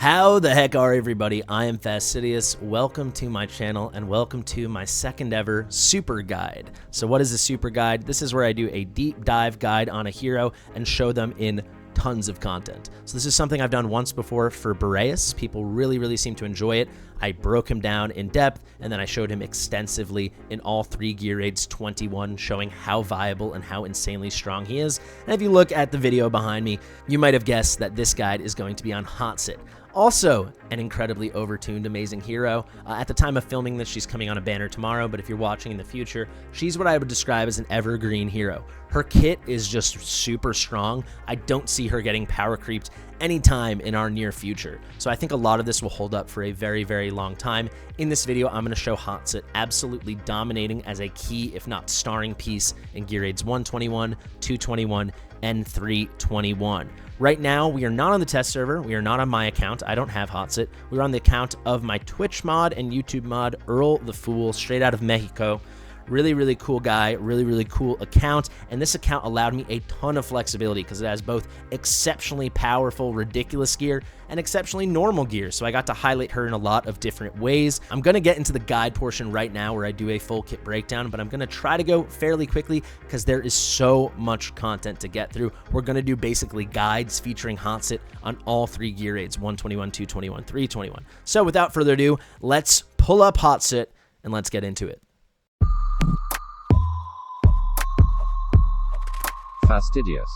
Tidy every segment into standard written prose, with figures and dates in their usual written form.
How the heck are everybody? I am Fastidious. Welcome to my channel and welcome to my second ever super guide. So what is a super guide? This is where I do a deep dive guide on a hero and show them in tons of content. So this is something I've done once before for Boreas. People really seem to enjoy it. I broke him down in depth and then I showed him extensively in all 3 gear raids 21, showing how viable and how insanely strong he is. And if you look at the video behind me, you might have guessed that this guide is going to be on Hattsut. Also, an incredibly overtuned, amazing hero. At the time of filming this, she's coming on a banner tomorrow, but if you're watching in the future, she's what I would describe as an evergreen hero. Her kit is just super strong. I don't see her getting power creeped anytime in our near future. So I think a lot of this will hold up for a very long time. In this video, I'm going to show Hattsut absolutely dominating as a key, if not starring piece in gear raids 121, 221, and 321. Right now, we are not on the test server. We are not on my account. I don't have Hattsut. We're on the account of my Twitch mod and YouTube mod, Earl the Fool, straight out of Mexico. Really cool guy, really cool account, and this account allowed me a ton of flexibility because it has both exceptionally powerful, ridiculous gear and exceptionally normal gear, so I got to highlight her in a lot of different ways. I'm going to get into the guide portion right now where I do a full kit breakdown, but I'm going to try to go fairly quickly because there is so much content to get through. We're going to do basically guides featuring Hattsut on all 3 gear raids, 121, 221, 321. So without further ado, let's pull up Hattsut and let's get into it. Fastidious.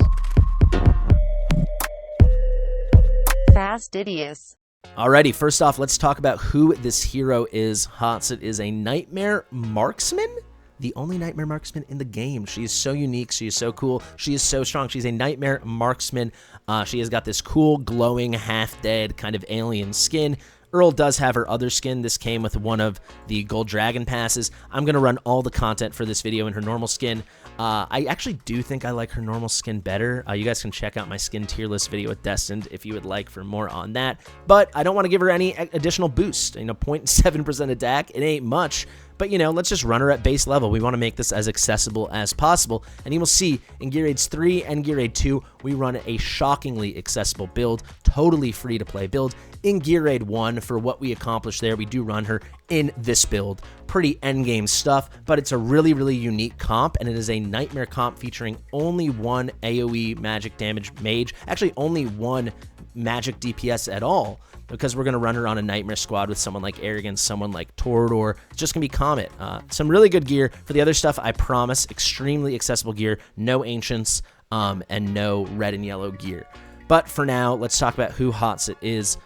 Fastidious. Alrighty, first off, let's talk about who this hero is. Hattsut is a nightmare marksman? The only nightmare marksman in the game. She is so unique. She is so cool. She is so strong. She's a nightmare marksman. She has got this cool, glowing, half-dead kind of alien skin. Earl does have her other skin. This came with one of the gold dragon passes. I'm going to run all the content for this video in her normal skin. I actually do think I like her normal skin better. You guys can check out my skin tier list video with Destined if you would like for more on that. But I don't want to give her any additional boost. 0.7% attack. It ain't much. But, let's just run her at base level. We want to make this as accessible as possible. And you will see in Gear Raids 3 and Gear Raid 2, we run a shockingly accessible build, totally free to play build. In Gear Raid 1, for what we accomplished there, we do run her in this build. Pretty endgame stuff, but it's a really unique comp, and it is a nightmare comp featuring only one AoE magic damage mage. Actually, only one magic DPS at all, because we're going to run her on a nightmare squad with someone like Arrogance, someone like Torador. It's just going to be Comet. Some really good gear. For the other stuff, I promise, extremely accessible gear, no Ancients, and no red and yellow gear. But for now, let's talk about who Hattsut is.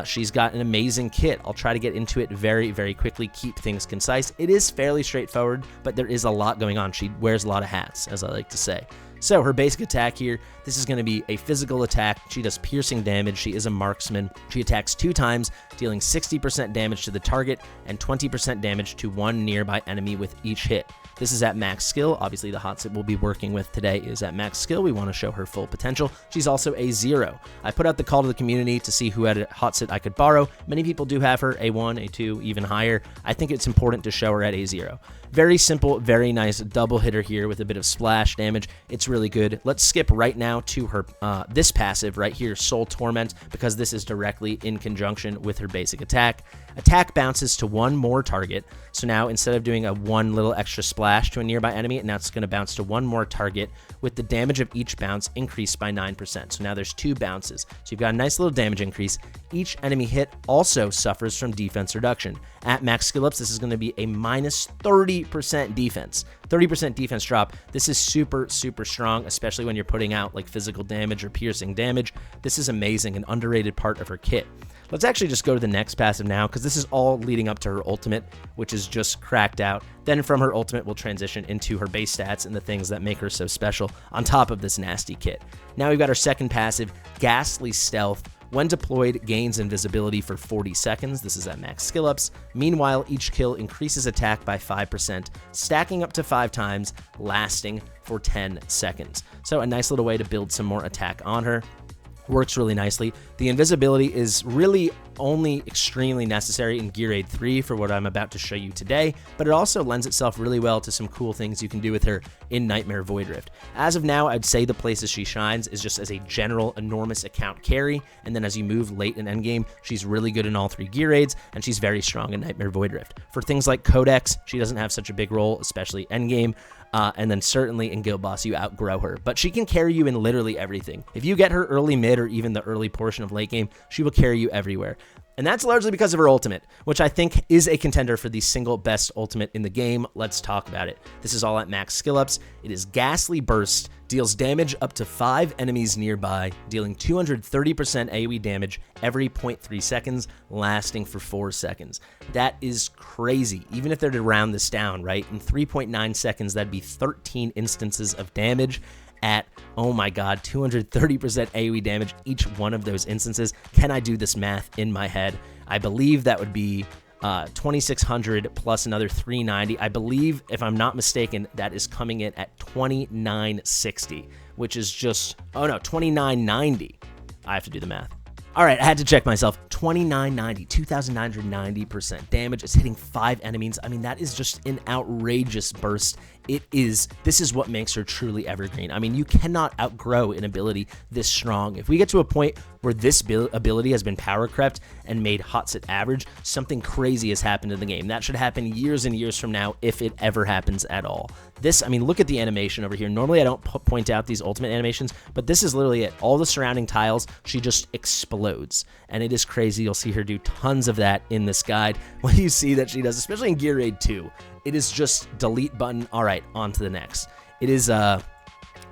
She's got an amazing kit. I'll try to get into it very quickly, keep things concise. It is fairly straightforward, but there is a lot going on. She wears a lot of hats, as I like to say. So her basic attack here, this is going to be a physical attack. She does piercing damage. She is a marksman. She attacks 2 times, dealing 60% damage to the target and 20% damage to one nearby enemy with each hit. This is at max skill. Obviously, the Hattsut we'll be working with today is at max skill. We want to show her full potential. She's also a 0. I put out the call to the community to see who had a Hattsut I could borrow. Many people do have her, A1, A2, even higher. I think it's important to show her at A0. Very simple, very nice double hitter here with a bit of splash damage. It's really good. Let's skip right now to her this passive right here, Soul Torment, because this is directly in conjunction with her basic attack. Attack bounces to one more target. So now instead of doing a one little extra splash to a nearby enemy, now it's going to bounce to one more target with the damage of each bounce increased by 9%. So now there's 2 bounces. So you've got a nice little damage increase. Each enemy hit also suffers from defense reduction. At max skill ups, this is going to be a minus 30% defense. 30% defense drop. This is super strong, especially when you're putting out like physical damage or piercing damage. This is amazing, an underrated part of her kit. Let's actually just go to the next passive now, because this is all leading up to her ultimate, which is just cracked out. Then from her ultimate, we'll transition into her base stats and the things that make her so special on top of this nasty kit. Now we've got our second passive, Ghastly Stealth. When deployed, gains invisibility for 40 seconds. This is at max skill ups. Meanwhile, each kill increases attack by 5%, stacking up to 5 times, lasting for 10 seconds. So a nice little way to build some more attack on her. Works really nicely. The invisibility is really only extremely necessary in Gear Aid 3 for what I'm about to show you today, but it also lends itself really well to some cool things you can do with her in Nightmare Void Rift. As of now, I'd say the places she shines is just as a general enormous account carry, and then as you move late in endgame, she's really good in all 3 Gear Aids, and she's very strong in Nightmare Void Rift. For things like Codex, she doesn't have such a big role, especially endgame, and then certainly in Guild Boss, you outgrow her. But she can carry you in literally everything. If you get her early mid or even the early portion of late game, she will carry you everywhere. And that's largely because of her ultimate, which I think is a contender for the single best ultimate in the game. Let's talk about it. This is all at max skill ups. It is Ghastly Burst, deals damage up to 5 enemies nearby, dealing 230% AoE damage every 0.3 seconds, lasting for 4 seconds. That is crazy. Even if they're to round this down, right? In 3.9 seconds, that'd be 13 instances of damage at, oh my god, 230% AoE damage each one of those instances. Can I do this math in my head? I believe that would be 2,600 plus another 390. I believe, if I'm not mistaken, that is coming in at 2,960, which is just, oh no, 2,990. I have to do the math. All right, I had to check myself. 2,990, 2,990% damage. It's hitting 5 enemies. I mean, that is just an outrageous burst. This is what makes her truly evergreen. I mean, you cannot outgrow an ability this strong. If we get to a point where this ability has been power crept and made Hattsut average, something crazy has happened in the game. That should happen years and years from now, if it ever happens at all. This, I mean, look at the animation over here. Normally, I don't point out these ultimate animations, but this is literally it. All the surrounding tiles, she just explodes, and it is crazy. You'll see her do tons of that in this guide. What you see that she does, especially in Gear Aid 2, it is just delete button. All right, on to the next. It is,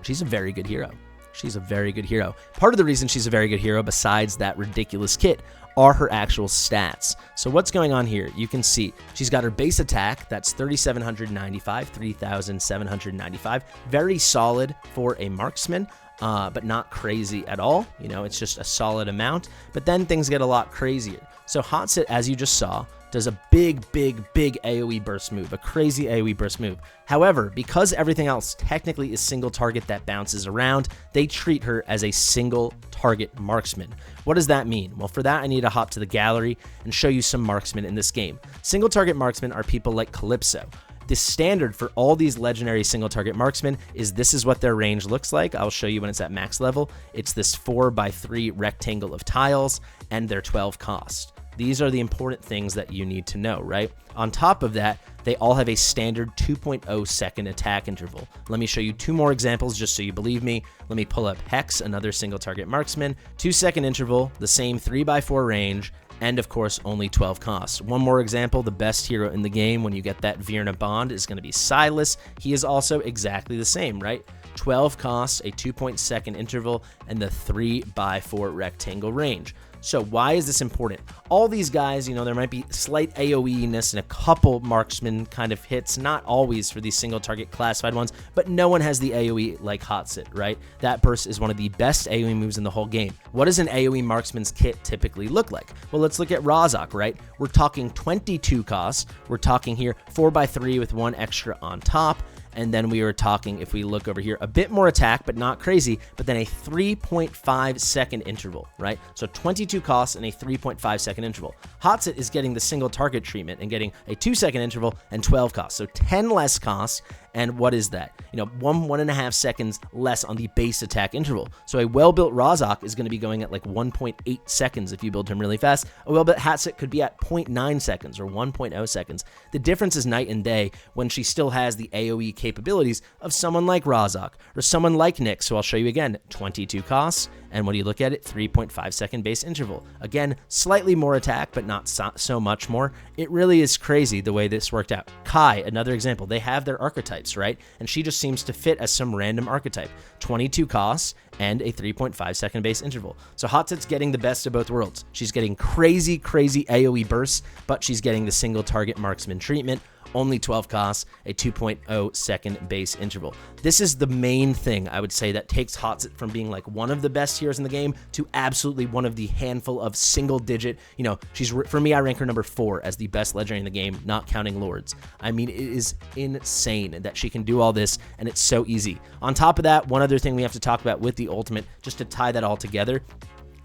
she's a very good hero. She's a very good hero. Part of the reason she's a very good hero, besides that ridiculous kit, are her actual stats. So what's going on here? You can see she's got her base attack. That's 3,795, 3,795. Very solid for a marksman, but not crazy at all. You know, it's just a solid amount. But then things get a lot crazier. So Hattsut, as you just saw, does a big AoE burst move, a crazy AoE burst move. However, because everything else technically is single target that bounces around, they treat her as a single target marksman. What does that mean? Well, for that, I need to hop to the gallery and show you some marksmen in this game. Single target marksmen are people like Calypso. The standard for all these legendary single target marksmen is this is what their range looks like. I'll show you when it's at max level. It's this 4x3 rectangle of tiles and their 12 cost. These are the important things that you need to know, right? On top of that, they all have a standard 2.0 second attack interval. Let me show you 2 more examples just so you believe me. Let me pull up Hex, another single target marksman, 2-second interval, the same 3x4 range, and of course, only 12 costs. One more example, the best hero in the game when you get that Virna bond is going to be Silas. He is also exactly the same, right? 12 costs, a 2.2-second interval, and the 3x4 rectangle range. So why is this important? All these guys, you know, there might be slight AoE-ness and a couple marksman kind of hits, not always for these single target classified ones, but no one has the AoE like Hattsut, right? That burst is one of the best AoE moves in the whole game. What does an AoE marksman's kit typically look like? Well, let's look at Razak, right? We're talking 22 costs. We're talking here 4x3 with 1 extra on top. And then we were talking, if we look over here, a bit more attack, but not crazy, but then a 3.5-second interval, right? So 22 costs and a 3.5-second interval. Hattsut is getting the single target treatment and getting a 2-second interval and 12 costs. So 10 less costs. And what is that? You know, 1.5 seconds less on the base attack interval. So a well-built Razak is going to be going at like 1.8 seconds if you build him really fast. A well-built Hattsut could be at 0.9 seconds or 1.0 seconds. The difference is night and day when she still has the AoE capabilities of someone like Razak or someone like Nyx. So I'll show you again, 22 costs. And when you look at it, 3.5-second base interval. Again, slightly more attack, but not so much more. It really is crazy the way this worked out. Kai, another example. They have their archetypes, right? And she just seems to fit as some random archetype. 22 costs and a 3.5-second base interval. So Hattsut's getting the best of both worlds. She's getting crazy AoE bursts, but she's getting the single target marksman treatment. Only 12 costs, a 2.0 second base interval. This is the main thing I would say that takes Hattsut from being like one of the best heroes in the game to absolutely one of the handful of single digit, you know, for me, I rank her number 4 as the best legendary in the game, not counting Lords. I mean, it is insane that she can do all this and it's so easy. On top of that, one other thing we have to talk about with the ultimate, just to tie that all together,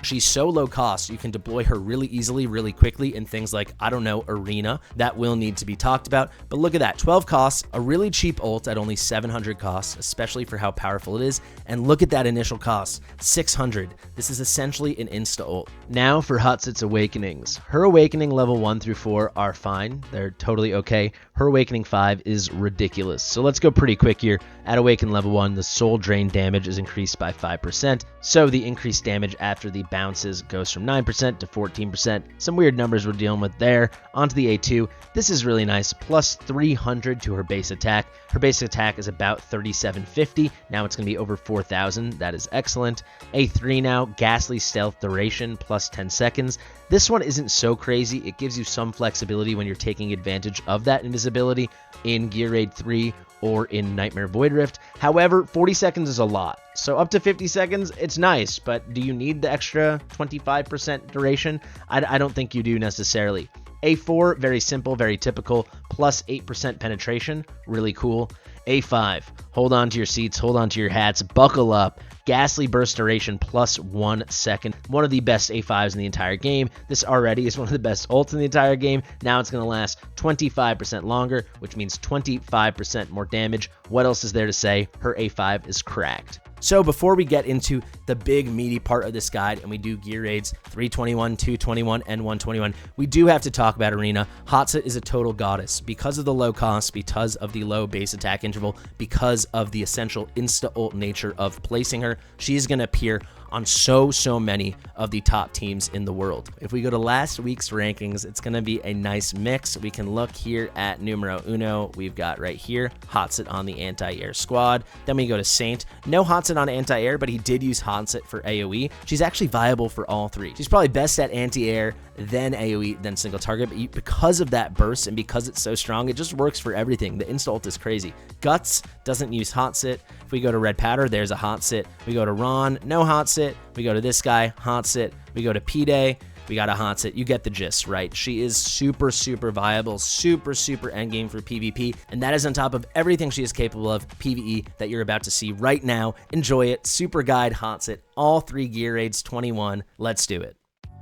She's so low cost, you can deploy her really easily, really quickly in things like, I don't know, Arena. That will need to be talked about. But look at that, 12 costs, a really cheap ult at only 700 costs, especially for how powerful it is. And look at that initial cost, 600. This is essentially an insta ult. Now for Hattsut's awakenings. Her awakening level 1 through 4 are fine. They're totally okay. Her awakening 5 is ridiculous. So let's go pretty quick here. At awaken level 1, the soul drain damage is increased by 5%. So the increased damage after the bounces goes from 9% to 14%. Some weird numbers we're dealing with there. Onto the A2. This is really nice. Plus 300 to her base attack. Her base attack is about 3750. Now it's going to be over 4000. That is excellent. A3 now. Ghastly stealth duration plus 10 seconds. This one isn't so crazy. It gives you some flexibility when you're taking advantage of that invisibility in Gear Raid 3 or in Nightmare Void Rift. However, 40 seconds is a lot. So up to 50 seconds, it's nice, but do you need the extra 25% duration? I don't think you do necessarily. A4, very simple, very typical, plus 8% penetration, really cool. A5, hold on to your seats, hold on to your hats, buckle up. Ghastly burst duration plus 1 second. One of the best A5s in the entire game. This already is one of the best ults in the entire game. Now it's going to last 25% longer, which means 25% more damage. What else is there to say? Her A5 is cracked. So before we get into the big meaty part of this guide and we do gear raids 321, 221, and 121, we do have to talk about Arena. Hattsut is a total goddess because of the low cost, because of the low base attack interval, because of the essential insta-ult nature of placing her. She's going to appear on so many of the top teams in the world. If we go to last week's rankings, it's going to be a nice mix. We can look here at numero uno. We've got right here Hattsut on the anti-air squad. Then we go to Saint. No Hattsut on anti-air, but he did use Hattsut for AoE. She's actually viable for all three. She's probably best at anti-air, then AoE, then single target. But because of that burst and because it's so strong, it just works for everything. The insta-ult is crazy. Guts doesn't use Hattsut. If we go to Red Powder, there's a Hattsut. We go to Ron, no Hattsut. We go to this guy, Hattsut. We go to P-Day. We got a Hattsut. You get the gist, right? She is super viable, super endgame for PvP, and that is on top of everything she is capable of PvE that you're about to see right now. Enjoy it. Super Guide Hattsut, all 3 gear raids 21. Let's do it.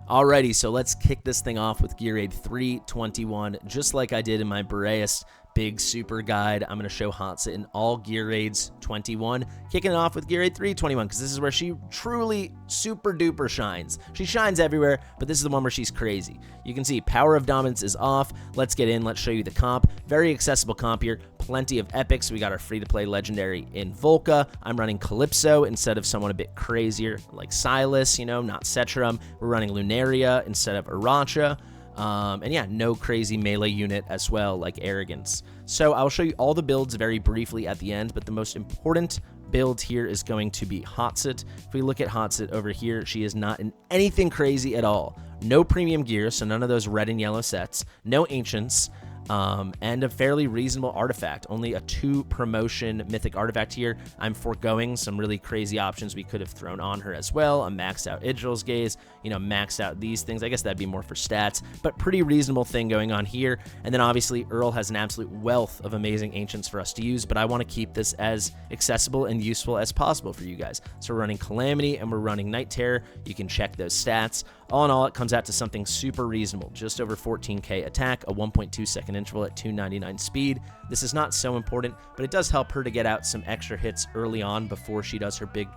Alrighty, so let's kick this thing off with gear raid 321, just like I did in my Boreas big super guide. I'm going to show Hattsut in all gear raids 21, kicking it off with gear raid 321 because this is where she truly super duper shines. She shines everywhere, but this is the one where she's crazy. You can see power of dominance is off. Let's get in. Let's show you the comp. Very accessible comp here. Plenty of epics. We got our free-to-play legendary in Volca. I'm running Calypso instead of someone a bit crazier like Silas, you know, not Cetrum. We're running Lunaria instead of Aracha. And yeah, no crazy melee unit as well like Arrogance. So I'll show you all the builds very briefly at the end, but the most important build here is going to be Hattsut. If we look at Hattsut over here, she is not in anything crazy at all. No premium gear, so none of those red and yellow sets. No ancients. And a fairly reasonable artifact. Only a 2 promotion mythic artifact here. I'm foregoing some really crazy options we could have thrown on her as well. A maxed out Idril's Gaze, you know, maxed out these things. I guess that'd be more for stats, but pretty reasonable thing going on here. And then obviously Earl has an absolute wealth of amazing ancients for us to use, but I want to keep this as accessible and useful as possible for you guys. So we're running Calamity and we're running Night Terror. You can check those stats. All in all, it comes out to something super reasonable. Just over 14k attack, a 1.2 second interval at 299 speed. This is not so important, but it does help her to get out some extra hits early on before she does her big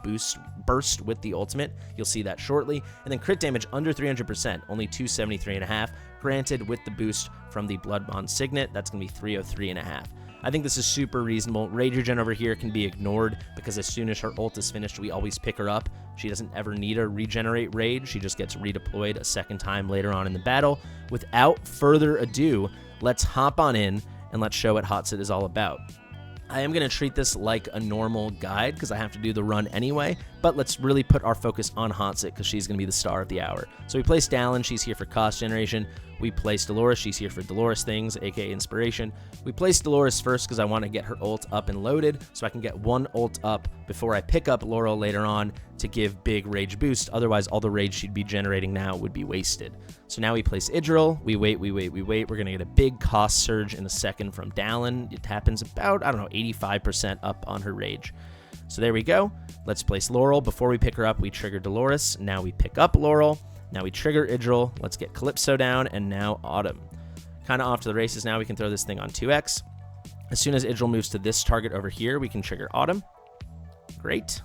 burst with the ultimate. You'll see that shortly. And then crit damage under 300%, only 273.5. Granted, with the boost from the Blood Bond Signet, that's going to be 303.5. I think this is super reasonable. Rage Regen over here can be ignored because as soon as her ult is finished, we always pick her up. She doesn't ever need to regenerate rage. She just gets redeployed a second time later on in the battle. Without further ado, let's hop on in and let's show what Hattsut is all about. I am going to treat this like a normal guide because I have to do the run anyway, but let's really put our focus on Hattsut because she's going to be the star of the hour. So we place Dallin, she's here for cost generation. We place Dolores, she's here for Dolores things, aka inspiration. We place Dolores first because I want to get her ult up and loaded so I can get one ult up before I pick up Laurel later on to give big rage boost. Otherwise, all the rage she'd be generating now would be wasted. So now we place Idril. We wait. We're going to get a big cost surge in a second from Dallin. It happens about, I don't know, 85% up on her rage. So there we go. Let's place Laurel. Before we pick her up, we trigger Dolores. Now we pick up Laurel. Now we trigger Idril. Let's get Calypso down, and now Autumn. Kind of off to the races now. We can throw this thing on 2x. As soon as Idril moves to this target over here, we can trigger Autumn. Great.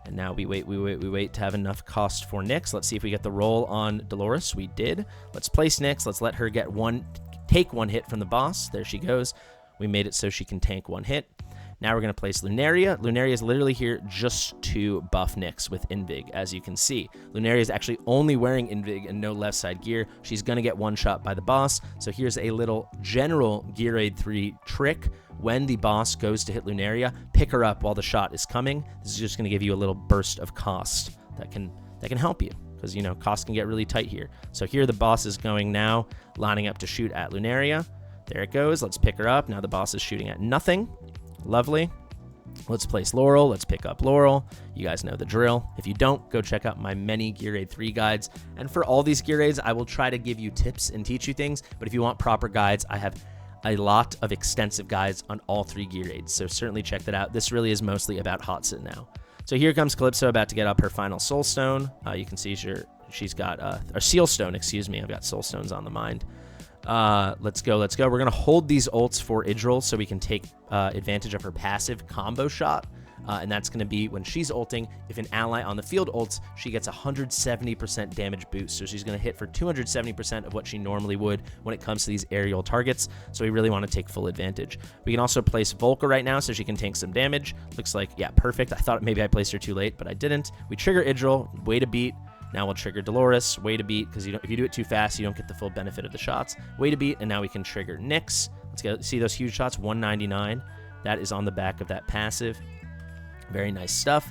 And now we wait to have enough cost for Nyx. Let's see if we get the roll on Dolores. We did. Let's place Nyx. Let's let her take one hit from the boss. There she goes. We made it so she can tank one hit. Now we're going to place Lunaria. Lunaria is literally here just to buff Nyx with Invig, as you can see. Lunaria is actually only wearing Invig and no left side gear. She's going to get one shot by the boss. So here's a little general Gear Aid 3 trick. When the boss goes to hit Lunaria, pick her up while the shot is coming. This is just going to give you a little burst of cost that can help you, because, you know, cost can get really tight here. So here the boss is going now, lining up to shoot at Lunaria. There it goes. Let's pick her up. Now the boss is shooting at nothing. Lovely. Let's place Laurel. Let's pick up Laurel. You guys know the drill. If you don't, go check out my many Gear Aid 3 guides. And for all these Gear Aids, I will try to give you tips and teach you things. But if you want proper guides, I have a lot of extensive guides on all 3 Gear Aids. So certainly check that out. This really is mostly about Hattsut now. So here comes Calypso, about to get up her final Soul Stone. You can see she's got a Seal Stone, excuse me. I've got Soul Stones on the mind. Let's go. We're going to hold these ults for Idril so we can take advantage of her passive combo shot. And that's going to be when she's ulting. If an ally on the field ults, she gets 170% damage boost. So she's going to hit for 270% of what she normally would when it comes to these aerial targets. So we really want to take full advantage. We can also place Volca right now so she can tank some damage. Looks like, yeah, perfect. I thought maybe I placed her too late, but I didn't. We trigger Idril, way to beat. Now we'll trigger Dolores, way to beat, because if you do it too fast, you don't get the full benefit of the shots. Way to beat, and now we can trigger Nyx. Let's go see those huge shots, 199. That is on the back of that passive. Very nice stuff.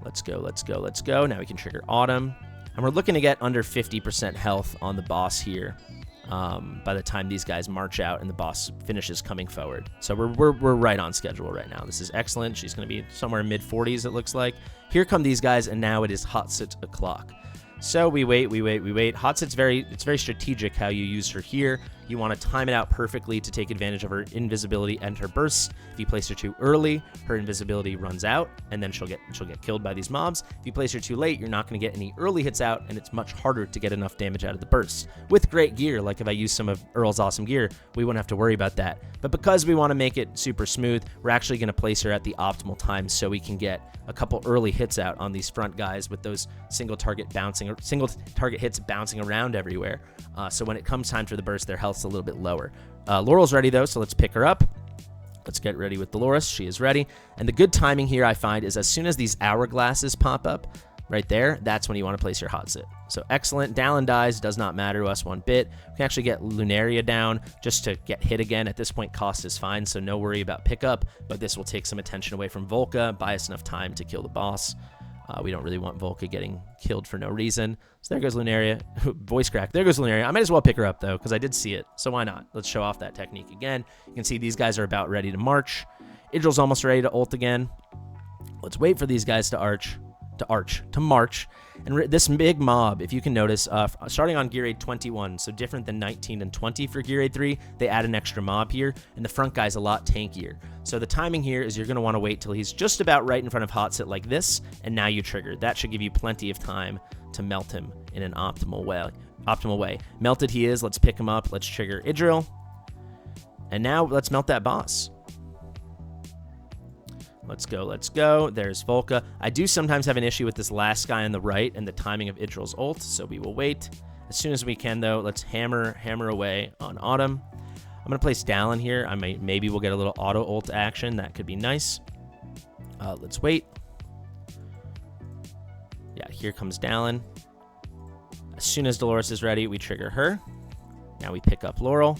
Let's go. Now we can trigger Autumn. And we're looking to get under 50% health on the boss here by the time these guys march out and the boss finishes coming forward. So we're right on schedule right now. This is excellent. She's going to be somewhere mid-40s, it looks like. Here come these guys, and now it is Hattsut o'clock. So we wait. Hattsut's very strategic how you use her here. You want to time it out perfectly to take advantage of her invisibility and her bursts. If you place her too early, her invisibility runs out, and then she'll get killed by these mobs. If you place her too late, you're not going to get any early hits out, and it's much harder to get enough damage out of the bursts. With great gear, like if I use some of Earl's awesome gear, we wouldn't have to worry about that. But because we want to make it super smooth, we're actually going to place her at the optimal time so we can get a couple early hits out on these front guys with those single target hits bouncing around everywhere. So when it comes time for the burst, their health's a little bit lower. Laurel's ready though, so let's pick her up. Let's get ready with Dolores. She is ready. And the good timing here I find is as soon as these hourglasses pop up right there, that's when you want to place your Hattsut. So excellent. Dallin dies, does not matter to us one bit. We can actually get Lunaria down just to get hit again. At this point, cost is fine, so no worry about pickup, but this will take some attention away from Volca, buy us enough time to kill the boss. We don't really want Volca getting killed for no reason. So there goes Lunaria. Voice crack. There goes Lunaria. I might as well pick her up, though, because I did see it. So why not? Let's show off that technique again. You can see these guys are about ready to march. Idril's almost ready to ult again. Let's wait for these guys to march. And this big mob, if you can notice, starting on Gear Aid 21, so different than 19 and 20 for Gear Aid 3, they add an extra mob here, and the front guy's a lot tankier. So the timing here is you're going to want to wait till he's just about right in front of Hattsut like this, and now you trigger. That should give you plenty of time to melt him in an optimal way. Melted he is. Let's pick him up. Let's trigger Idril. And now let's melt that boss. Let's go. There's Volca. I do sometimes have an issue with this last guy on the right and the timing of Idril's ult, so we will wait. As soon as we can, though, let's hammer away on Autumn. I'm going to place Dallin here. Maybe we'll get a little auto ult action. That could be nice. Let's wait. Yeah, here comes Dallin. As soon as Dolores is ready, we trigger her. Now we pick up Laurel.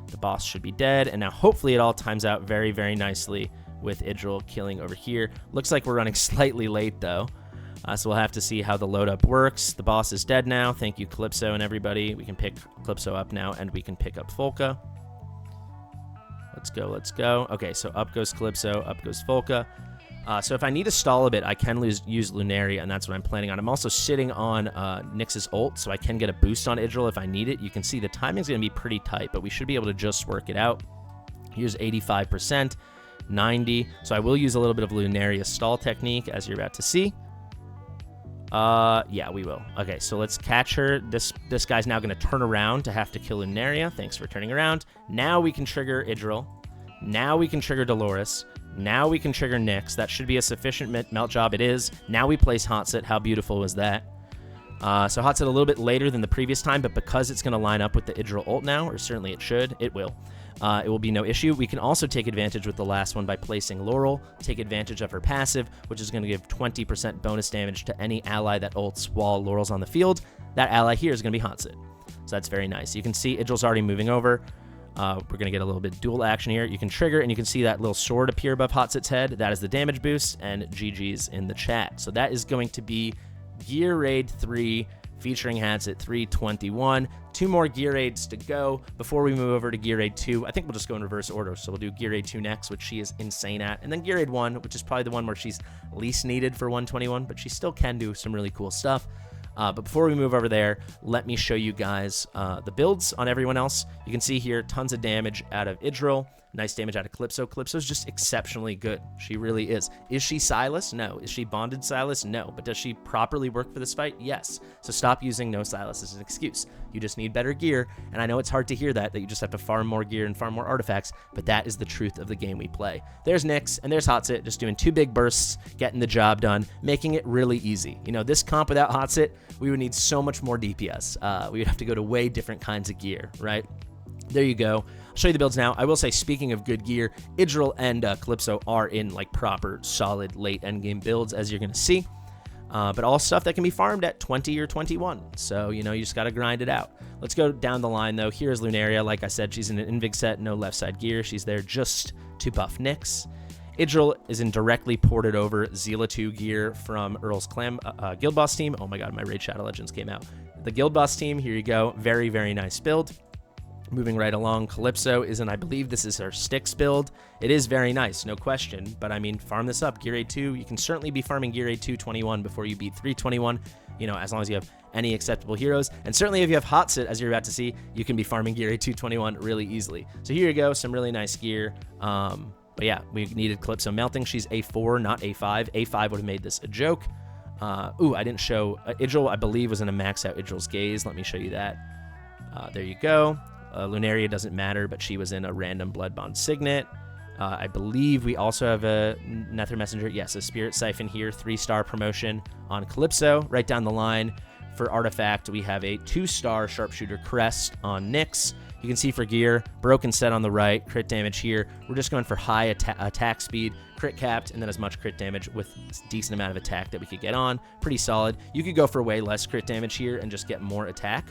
The boss should be dead, and now hopefully it all times out very, very nicely with Idril killing over here. Looks like we're running slightly late, though. So we'll have to see how the load up works. The boss is dead now. Thank you, Calypso and everybody. We can pick Calypso up now, and we can pick up Volca. Let's go. Okay, so up goes Calypso, up goes Volca. So if I need to stall a bit, I can use Lunaria, and that's what I'm planning on. I'm also sitting on Nyx's ult, so I can get a boost on Idril if I need it. You can see the timing's going to be pretty tight, but we should be able to just work it out. Here's 85%. 90. So I will use a little bit of Lunaria stall technique, as you're about to see. Yeah, we will. Okay, so let's catch her. This guy's now going to turn around to have to kill Lunaria. Thanks for turning around. Now we can trigger Idril. Now we can trigger Dolores. Now we can trigger Nyx. That should be a sufficient melt job. It is. Now we place Hattsut. How beautiful was that? So Hattsut a little bit later than the previous time, but because it's going to line up with the Idril ult now, or certainly it should, it will. It will be no issue. We can also take advantage with the last one by placing Laurel, take advantage of her passive, which is going to give 20% bonus damage to any ally that ults while Laurel's on the field. That ally here is going to be Hattsut. So that's very nice. You can see Idril's already moving over. We're going to get a little bit dual action here. You can trigger, and you can see that little sword appear above Hattsut's head. That is the damage boost, and GG's in the chat. So that is going to be Gear Raid 3 featuring Hattsut 321. 2 more Gear Raids to go before we move over to Gear Raid 2. I think we'll just go in reverse order. So we'll do Gear Raid 2 next, which she is insane at. And then Gear Raid 1, which is probably the one where she's least needed for 121, but she still can do some really cool stuff. But before we move over there, let me show you guys the builds on everyone else. You can see here tons of damage out of Idril, nice damage out of Calypso. Calypso's just exceptionally good. She really is. Is she Silas? No. Is she bonded Silas? No. But does she properly work for this fight? Yes. So stop using no Silas as an excuse. You just need better gear, and I know it's hard to hear that you just have to farm more gear and farm more artifacts, but that is the truth of the game we play. There's Nyx, and there's Hattsut, just doing 2 big bursts, getting the job done, making it really easy. You know, this comp without Hattsut, we would need so much more DPS. We would have to go to way different kinds of gear, right? There you go. I'll show you the builds now. I will say, speaking of good gear, Idril and Calypso are in like proper, solid late endgame builds, as you're going to see. But all stuff that can be farmed at 20 or 21. So, you know, you just got to grind it out. Let's go down the line, though. Here's Lunaria. Like I said, she's in an Invig set, no left side gear. She's there just to buff Nyx. Idril is in directly ported over Zila 2 gear from Earl's Clam Guild Boss team. Oh my god, my Raid Shadow Legends came out. The Guild Boss team, here you go. Very, very nice build. Moving right along, Calypso is in, I believe this is her Styx build. It is very nice, no question, but I mean, farm this up. Gear Raid 2, you can certainly be farming Gear Raid 221 before you beat 321, you know, as long as you have any acceptable heroes. And certainly if you have Hattsut, as you're about to see, you can be farming Gear Raid 221 really easily. So here you go, some really nice gear. But yeah, we needed Calypso melting. She's A4, not A5. A5 would have made this a joke. Ooh, I didn't show Idril, I believe, was in a max out Idril's Gaze. Let me show you that. There you go. Lunaria doesn't matter, but she was in a random Blood Bond Signet. I believe we also have a Nether Messenger. Yes, a Spirit Siphon here, 3-star promotion on Calypso. Right down the line for Artifact, we have a 2-star Sharpshooter Crest on Nyx. You can see for gear, Broken Set on the right, crit damage here. We're just going for high attack speed, crit capped, and then as much crit damage with a decent amount of attack that we could get on. Pretty solid. You could go for way less crit damage here and just get more attack.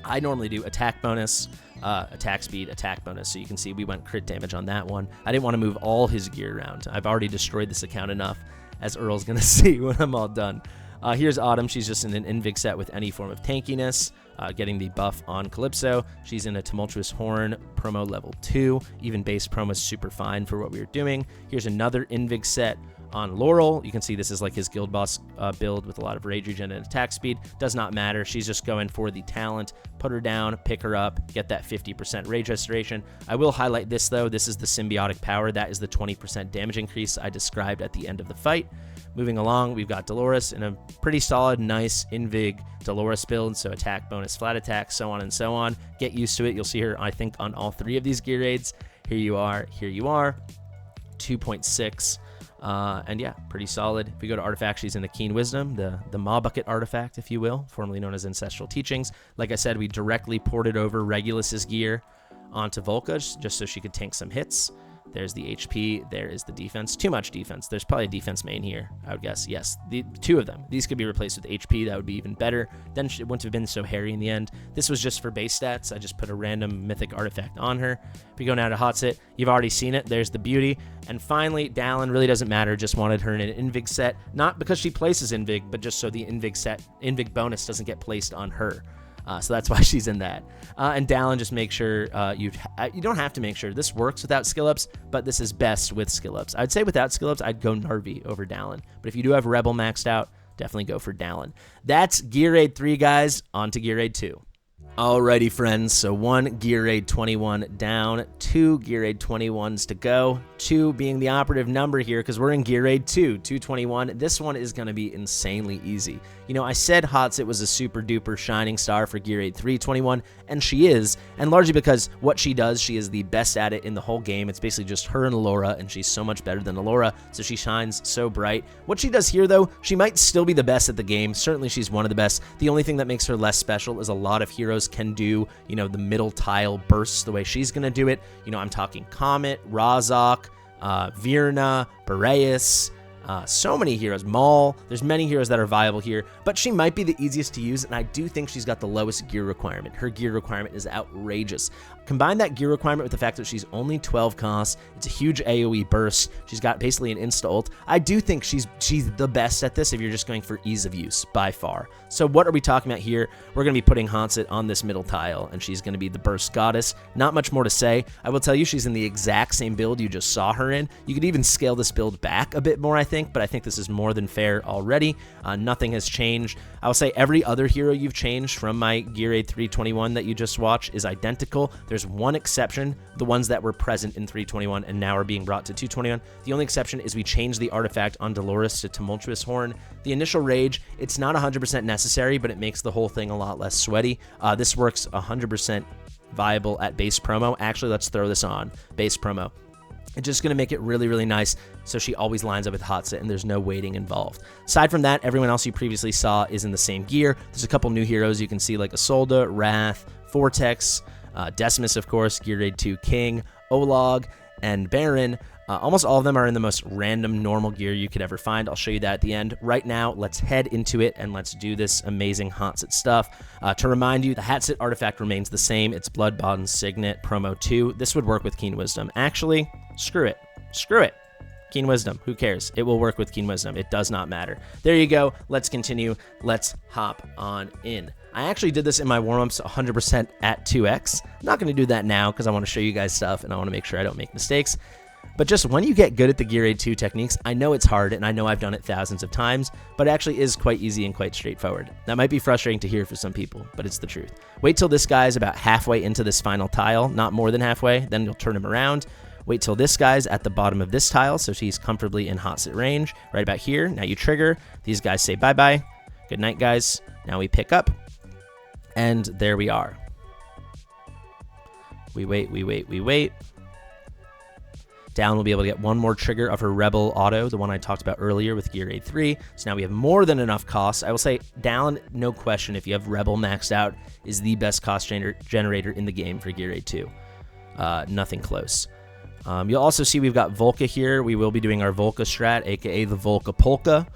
I normally do attack bonus, attack speed, attack bonus. So you can see we went crit damage on that one. I didn't want to move all his gear around. I've already destroyed this account enough, as Earl's going to see when I'm all done. Here's Autumn. She's just in an Invig set with any form of tankiness, getting the buff on Calypso. She's in a Tumultuous Horn promo level 2. Even base promo is super fine for what we were doing. Here's another Invig set on Laurel. You can see this is like his Guild Boss build with a lot of rage regen and attack speed. Does not matter. She's just going for the talent. Put her down, pick her up, get that 50% rage restoration. I will highlight this, though. This is the symbiotic power. That is the 20% damage increase I described at the end of the fight. Moving along, we've got Dolores in a pretty solid, nice Invig Dolores build. So attack bonus, flat attack, so on and so on. Get used to it. You'll see her, I think, on all 3 of these gear raids. Here you are. Here you are. 2.6. And yeah, pretty solid. If we go to Artifact, she's in the Keen Wisdom, the Maw Bucket artifact, if you will, formerly known as Ancestral Teachings. Like I said, we directly ported over Regulus's gear onto Volca just so she could tank some hits. There's the HP. There is the defense. Too much defense. There's probably a defense main here, I would guess. Yes, the 2 of them. These could be replaced with HP. That would be even better. Then it wouldn't have been so hairy in the end. This was just for base stats. I just put a random mythic artifact on her. If we go now to Hattsut, you've already seen it. There's the beauty. And finally, Dallin really doesn't matter. Just wanted her in an Invig set. Not because she places Invig, but just so the Invig bonus doesn't get placed on her. So that's why she's in that. And Dallin, just make sure you don't have to make sure. This works without skill ups, but this is best with skill ups. I'd say without skill ups, I'd go Narvi over Dallin. But if you do have Rebel maxed out, definitely go for Dallin. That's Gear Raid 3, guys. On to Gear Raid 2. Alrighty, friends, so 1 Gear Aid 21 down, 2 Gear Aid 21s to go, 2 being the operative number here because we're in Gear Aid 2, 221. This one is going to be insanely easy. You know, I said Hattsut was a super duper shining star for Gear Aid 321, and she is, and largely because what she does, she is the best at it in the whole game. It's basically just her and Allura, and she's so much better than Allura, so she shines so bright. What she does here, though, she might still be the best at the game. Certainly she's one of the best. The only thing that makes her less special is a lot of heroes can do, you know, the middle tile bursts the way she's going to do it. You know, I'm talking Comet, Razak, Virna, Boreas, so many heroes, Maul. There's many heroes that are viable here, but she might be the easiest to use, and I do think she's got the lowest gear requirement. Her gear requirement is outrageous. Combine that gear requirement with the fact that she's only 12 costs. It's a huge AoE burst. She's got basically an insta-ult. I do think she's the best at this if you're just going for ease of use, by far. So what are we talking about here? We're going to be putting Hattsut on this middle tile, and she's going to be the burst goddess. Not much more to say. I will tell you she's in the exact same build you just saw her in. You could even scale this build back a bit more, I think, but I think this is more than fair already. Nothing has changed. I will say every other hero you've changed from my Gear Aid 321 that you just watched is identical. There's one exception, the ones that were present in 321 and now are being brought to 221. The only exception is we changed the artifact on Dolores to Tumultuous Horn. The initial rage, it's not 100% necessary, but it makes the whole thing a lot less sweaty. This works 100% viable at base promo. Actually, let's throw this on base promo. It's just going to make it really, really nice so she always lines up with Hattsut and there's no waiting involved. Aside from that, everyone else you previously saw is in the same gear. There's a couple new heroes you can see like Isolde, Wrath, Vortex, Decimus, of course, Gear Aid 2 King, Olog, and Baron. Almost all of them are in the most random normal gear you could ever find. I'll show you that at the end. Right now, let's head into it and let's do this amazing Hattsut stuff. To remind you, the Hattsut artifact remains the same. It's Bloodbond Signet Promo 2. This would work with Keen Wisdom. Actually, screw it. Screw it. Keen Wisdom, who cares? It will work with Keen Wisdom. It does not matter. There you go. Let's continue. Let's hop on in. I actually did this in my warm-ups 100% at 2x. I'm not going to do that now because I want to show you guys stuff and I want to make sure I don't make mistakes. But just when you get good at the Gear Aid 2 techniques, I know it's hard and I know I've done it thousands of times, but it actually is quite easy and quite straightforward. That might be frustrating to hear for some people, but it's the truth. Wait till this guy's about halfway into this final tile, not more than halfway, then you'll turn him around. Wait till this guy's at the bottom of this tile, so he's comfortably in Hattsut range, right about here. Now you trigger. These guys say bye-bye. Good night, guys. Now we pick up, and there we are. We wait, we wait, we wait. Dallin will be able to get one more trigger of her Rebel auto, the one I talked about earlier with Gear Aid 3. So now we have more than enough costs. I will say Dallin, no question, if you have Rebel maxed out, is the best cost generator in the game for Gear Aid 2. Nothing close. You'll also see we've got Volca here. We will be doing our Volca strat, aka the Volca Polka.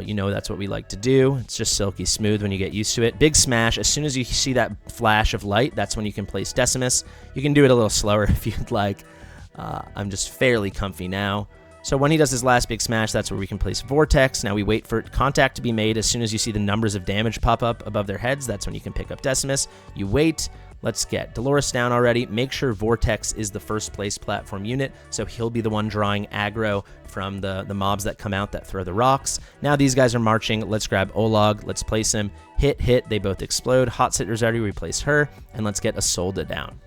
You know that's what we like to do. It's just silky smooth when you get used to it. Big smash. As soon as you see that flash of light, that's when you can place Decimus. You can do it a little slower if you'd like. I'm just fairly comfy now. So when he does his last big smash, that's where we can place Vortex. Now we wait for contact to be made. As soon as you see the numbers of damage pop up above their heads, that's when you can pick up Decimus. You wait. Let's get Dolores down already. Make sure Vortex is the first place platform unit, so he'll be the one drawing aggro from the mobs that come out that throw the rocks. Now these guys are marching. Let's grab Olog. Let's place him. Hit, hit. They both explode. Hattsut is already replace her, and let's get Isolde down.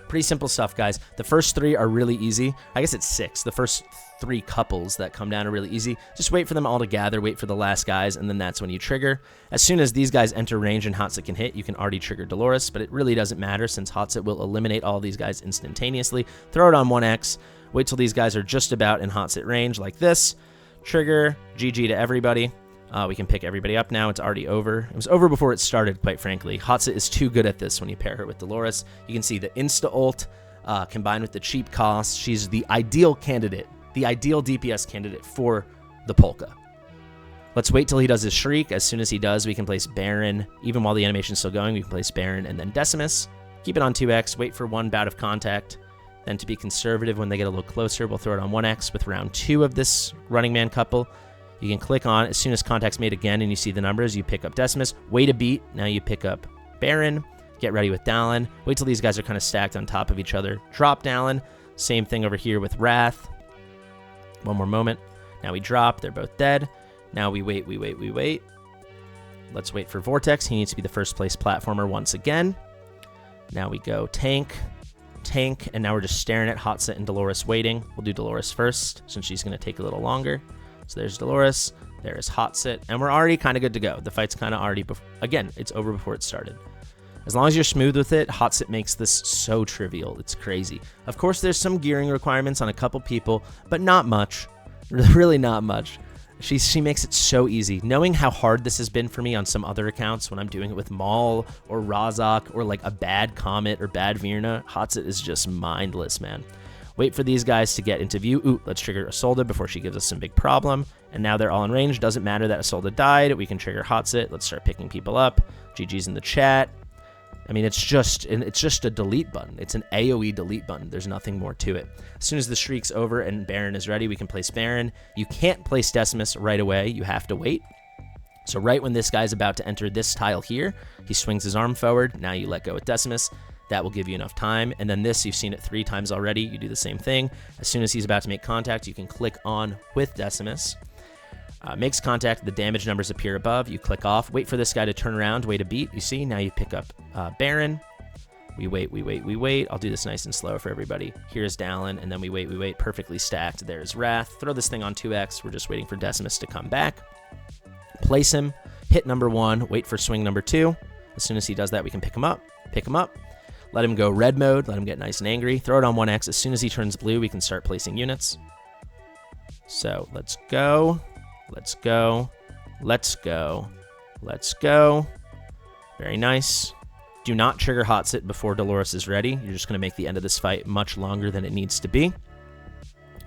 Pretty simple stuff, guys. The first 3 are really easy. I guess it's 6. The first 3 couples that come down are really easy. Just wait for them all to gather, wait for the last guys, and then that's when you trigger. As soon as these guys enter range and Hattsut can hit, you can already trigger Dolores, but it really doesn't matter since Hattsut will eliminate all these guys instantaneously. Throw it on 1x. Wait till these guys are just about in Hattsut range like this. Trigger. GG to everybody. We can pick everybody up now. It's already over. It was over before it started, quite frankly. Hattsut is too good at this when you pair her with Dolores. You can see the insta-ult combined with the cheap cost. She's the ideal candidate, the ideal DPS candidate for the Polka. Let's wait till he does his Shriek. As soon as he does, we can place Baron. Even while the animation's still going, we can place Baron and then Decimus. Keep it on 2x. Wait for one bout of contact. Then to be conservative when they get a little closer, we'll throw it on 1x with round 2 of this Running Man couple. You can click on, as soon as contact's made again and you see the numbers, you pick up Decimus. Wait a beat. Now you pick up Baron. Get ready with Dallin. Wait till these guys are kind of stacked on top of each other. Drop Dallin. Same thing over here with Wrath. One more moment. Now we drop. They're both dead. Now we wait, we wait, we wait. Let's wait for Vortex. He needs to be the first place platformer once again. Now we go tank, tank, and now we're just staring at Hattsut and Dolores waiting. We'll do Dolores first since she's going to take a little longer. So there's Dolores, there's Hattsut, and we're already kind of good to go. The fight's kind of already, again, it's over before it started. As long as you're smooth with it, Hattsut makes this so trivial. It's crazy. Of course, there's some gearing requirements on a couple people, but not much. Really not much. She makes it so easy. Knowing how hard this has been for me on some other accounts when I'm doing it with Maul or Razak or like a bad Comet or bad Virna, Hattsut is just mindless, man. Wait for these guys to get into view. Ooh, let's trigger Isolde before she gives us some big problem. And now they're all in range. Doesn't matter that Isolde died. We can trigger Hattsut. Let's start picking people up. GG's in the chat. I mean, it's just a delete button. It's an AoE delete button. There's nothing more to it. As soon as the streak's over and Baron is ready, we can place Baron. You can't place Decimus right away. You have to wait. So right when this guy's about to enter this tile here, he swings his arm forward. Now you let go with Decimus. That will give you enough time. And then this, you've seen it 3 times already. You do the same thing. As soon as he's about to make contact, you can click on with Decimus. Makes contact, the damage numbers appear above. You click off, wait for this guy to turn around, wait a beat. You see, now you pick up Baron. We wait, we wait, we wait. I'll do this nice and slow for everybody. Here's Dallin, and then we wait. Perfectly stacked. There's Wrath. Throw this thing on 2x. We're just waiting for Decimus to come back. Place him, hit number 1, wait for swing number 2. As soon as he does that, we can pick him up. Let him go red mode, let him get nice and angry. Throw it on 1x. As soon as he turns blue, we can start placing units. So let's go. Let's go. Let's go. Let's go. Very nice. Do not trigger Hattsut before Dolores is ready. You're just going to make the end of this fight much longer than it needs to be.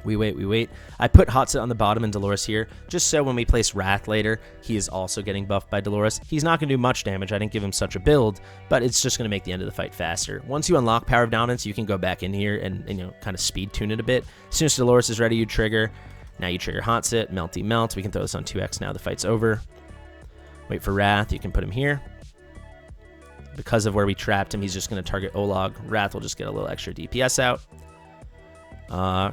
We wait. I put Hattsut on the bottom and Dolores here, just so when we place Wrath later, he is also getting buffed by Dolores. He's not going to do much damage. I didn't give him such a build, but it's just going to make the end of the fight faster. Once you unlock Power of Dominance, you can go back in here and you know, kind of speed tune it a bit. As soon as Dolores is ready, you trigger. Now you trigger Hattsut, melty melt. We can throw this on 2x now. The fight's over. Wait for Wrath. You can put him here. Because of where we trapped him, he's just going to target Olag. Wrath will just get a little extra DPS out.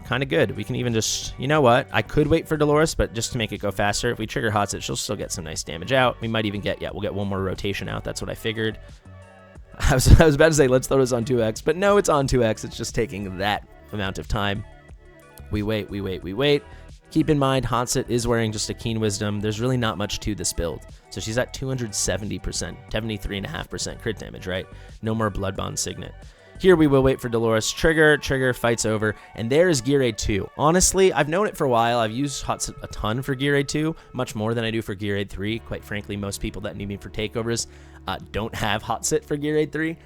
Kind of good. We can even just, you know what? I could wait for Dolores, but just to make it go faster, if we trigger Hattsut, she'll still get some nice damage out. We might even get, we'll get one more rotation out. That's what I figured. I was about to say, let's throw this on 2x, but no, it's on 2x. It's just taking that amount of time. We wait. Keep in mind, Hattsut is wearing just a Keen Wisdom. There's really not much to this build. So she's at 270%, 73.5% crit damage, right? No more Blood Bond Signet. Here we will wait for Dolores. Trigger, fight's over. And there is Gear Aid 2. Honestly, I've known it for a while. I've used Hattsut a ton for Gear Aid 2, much more than I do for Gear Aid 3. Quite frankly, most people that need me for takeovers don't have Hattsut for Gear Aid 3.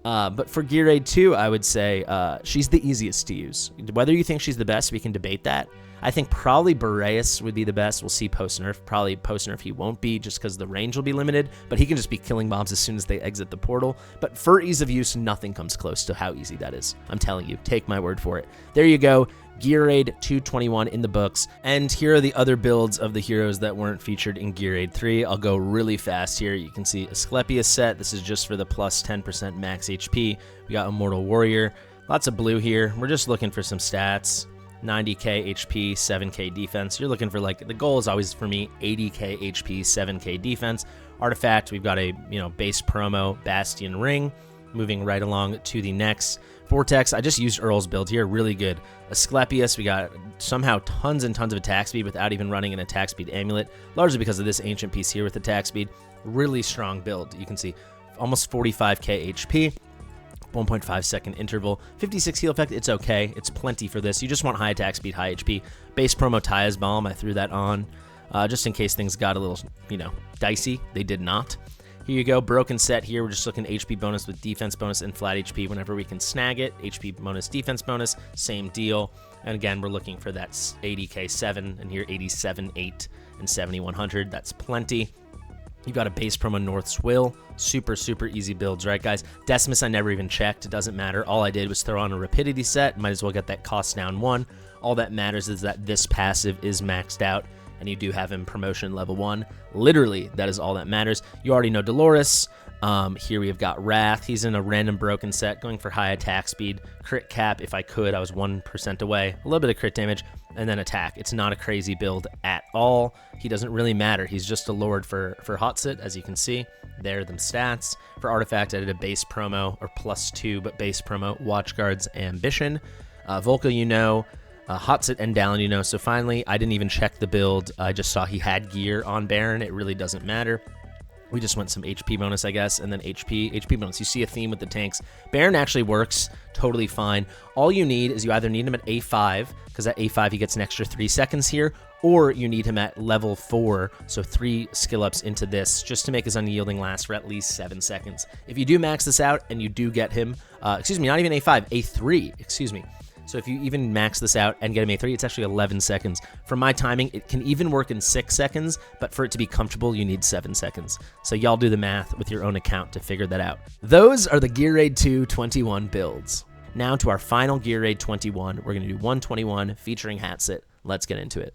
But for Gear Aid 2, I would say she's the easiest to use. Whether you think she's the best, we can debate that. I think probably Boreas would be the best. We'll see post-nerf. Probably post-nerf he won't be just because the range will be limited, but he can just be killing mobs as soon as they exit the portal. But for ease of use, nothing comes close to how easy that is. I'm telling you, take my word for it. There you go. Gear Aid 221 in the books. And here are the other builds of the heroes that weren't featured in Gear Aid 3. I'll go really fast here. You can see Asclepius set. This is just for the plus 10% max HP. We got Immortal Warrior. Lots of blue here. We're just looking for some stats. 90k HP, 7k defense. You're looking for, like, the goal is always for me 80k HP, 7k defense. Artifact, we've got a, base promo Bastion Ring. Moving right along to the next. Vortex, I just used Earl's build here, really good. Asclepius, we got somehow tons and tons of attack speed without even running an attack speed amulet, largely because of this ancient piece here with attack speed. Really strong build. You can see almost 45k HP. 1.5 second interval, 56 heal effect. It's okay. It's plenty for this. You just want high attack speed, high HP. Base promo Taya's Balm. I threw that on just in case things got a little, dicey. They did not. Here you go. Broken set here. We're just looking HP bonus with defense bonus and flat HP whenever we can snag it. HP bonus, defense bonus, same deal. And again, we're looking for that 80k 7 and here 87, 8, and 7100. That's plenty. You've got a base promo North's Will. Super, super easy builds, right, guys? Decimus I never even checked. It doesn't matter. All I did was throw on a Rapidity set. Might as well get that cost down 1. All that matters is that this passive is maxed out, and you do have him promotion level 1. Literally, that is all that matters. You already know Dolores. Here we have got Wrath. He's in a random broken set, going for high attack speed. Crit cap, if I could. I was 1% away. A little bit of crit damage. and then attack. It's not a crazy build at all. He doesn't really matter. He's just a lord for Hattsut, as you can see. There are the stats. For artifact, I did a base promo, or +2, but base promo, Watchguard's Ambition. Volca, you know. Hattsut and Dallin, you know. So finally, I didn't even check the build. I just saw he had gear on Baron. It really doesn't matter. We just went some HP bonus, I guess, and then HP bonus. You see a theme with the tanks. Baron actually works totally fine. All you need is you either need him at A5, because at A5 he gets an extra 3 seconds here, or you need him at level 4, so 3 skill ups into this, just to make his unyielding last for at least 7 seconds. If you do max this out and you do get him, excuse me, not even A5, A3, excuse me. So if you even max this out and get him A3, it's actually 11 seconds. For my timing, it can even work in 6 seconds, but for it to be comfortable, you need 7 seconds. So y'all do the math with your own account to figure that out. Those are the Gear Raid 2 21 builds. Now to our final Gear Raid 21. We're going to do 121 featuring Hattsut. Let's get into it.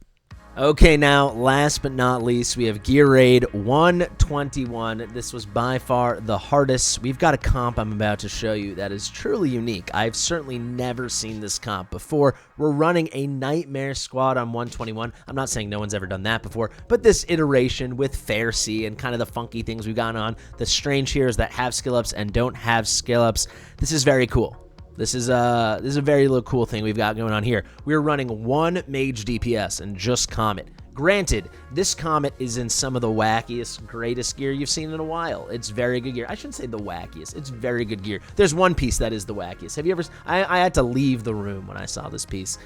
Okay, now, last but not least, we have Gear Raid 121. This was by far the hardest. We've got a comp I'm about to show you that is truly unique. I've certainly never seen this comp before. We're running a Nightmare squad on 121. I'm not saying no one's ever done that before, but this iteration with Fair Sea and kind of the funky things we've got on, the strange heroes that have skill ups and don't have skill ups, this is very cool. This is a very little cool thing we've got going on here. We're running 1 mage DPS and just Comet. Granted, this Comet is in some of the wackiest, greatest gear you've seen in a while. It's very good gear. I shouldn't say the wackiest. It's very good gear. There's one piece that is the wackiest. Have you ever... I had to leave the room when I saw this piece.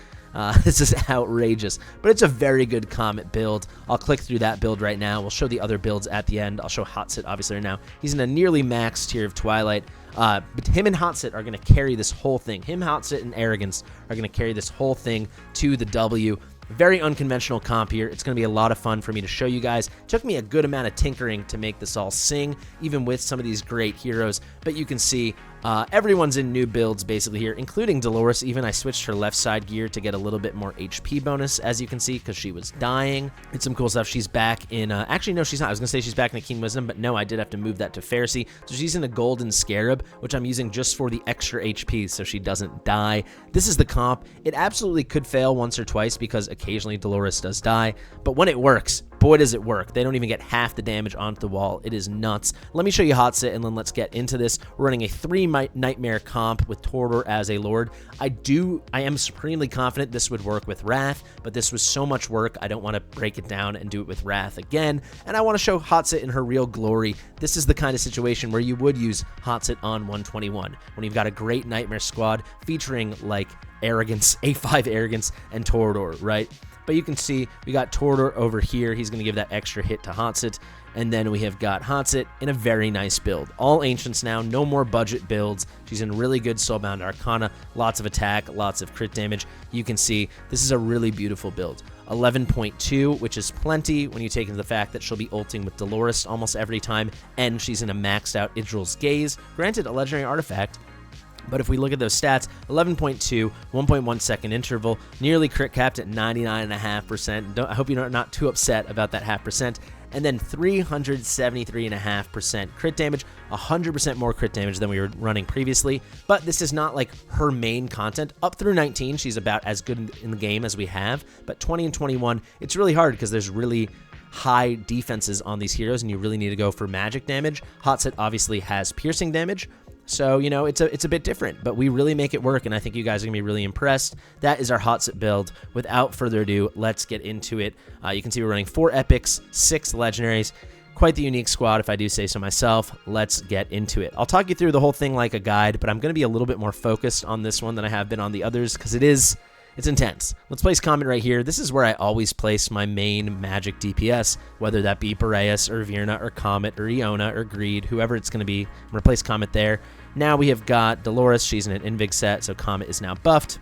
This is outrageous, but it's a very good Comet build. I'll click through that build right now. We'll show the other builds at the end. I'll show Hattsut obviously right now. He's in a nearly max tier of Twilight, but him and Hattsut are going to carry this whole thing. Him, Hattsut, and Arrogance are going to carry this whole thing to the W. Very unconventional comp here. It's going to be a lot of fun for me to show you guys. It took me a good amount of tinkering to make this all sing, even with some of these great heroes, but you can see everyone's in new builds basically here, including Dolores. Even I switched her left side gear to get a little bit more HP bonus, as you can see, because she was dying. It's some cool stuff. She's back in, actually, no, she's not. I was going to say she's back in the Keen Wisdom, but no, I did have to move that to Fair Sea. So she's in a Golden Scarab, which I'm using just for the extra HP so she doesn't die. This is the comp. It absolutely could fail once or twice because occasionally Dolores does die, but when it works, boy does it work. They don't even get half the damage onto the wall. It is nuts. Let me show you Hattsut and then let's get into this. We're running a 3 Nightmare comp with Torador as a Lord. I am supremely confident this would work with Wrath, but this was so much work, I don't want to break it down and do it with Wrath again, and I want to show Hattsut in her real glory. This is the kind of situation where you would use Hattsut on 121, when you've got a great Nightmare squad featuring, like, Arrogance, A5 Arrogance, and Torador, right? But you can see we got Torador over here. He's going to give that extra hit to Hattsut. And then we have got Hattsut in a very nice build. All Ancients now, no more budget builds. She's in really good Soulbound Arcana, lots of attack, lots of crit damage. You can see this is a really beautiful build. 11.2, which is plenty when you take into the fact that she'll be ulting with Dolores almost every time, and she's in a maxed out Idril's Gaze. Granted, a legendary artifact, but if we look at those stats, 11.2, 1.1 second interval, nearly crit capped at 99.5%. I hope you're not too upset about that 0.5%. And then 373.5% crit damage, 100% more crit damage than we were running previously. But this is not like her main content. Up through 19, she's about as good in the game as we have. But 20 and 21, it's really hard because there's really high defenses on these heroes, and you really need to go for magic damage. Hattsut obviously has piercing damage, so, you know, it's a bit different, but we really make it work, and I think you guys are going to be really impressed. That is our Hattsut build. Without further ado, let's get into it. You can see we're running 4 epics, 6 legendaries. Quite the unique squad, if I do say so myself. Let's get into it. I'll talk you through the whole thing like a guide, but I'm going to be a little bit more focused on this one than I have been on the others, because it's intense. Let's place Comet right here. This is where I always place my main magic DPS, whether that be Boreas or Virna or Comet or Iona or Greed, whoever it's going to be. I'm going to place Comet there. Now we have got Dolores. She's in an Invig set, so Comet is now buffed.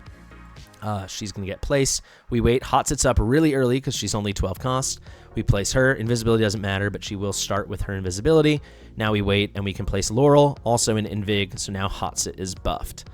She's going to get placed. We wait. Hattsut's up really early because she's only 12 cost. We place her. Invisibility doesn't matter, but she will start with her invisibility. Now we wait, and we can place Laurel, also in Invig, so now Hattsut is buffed.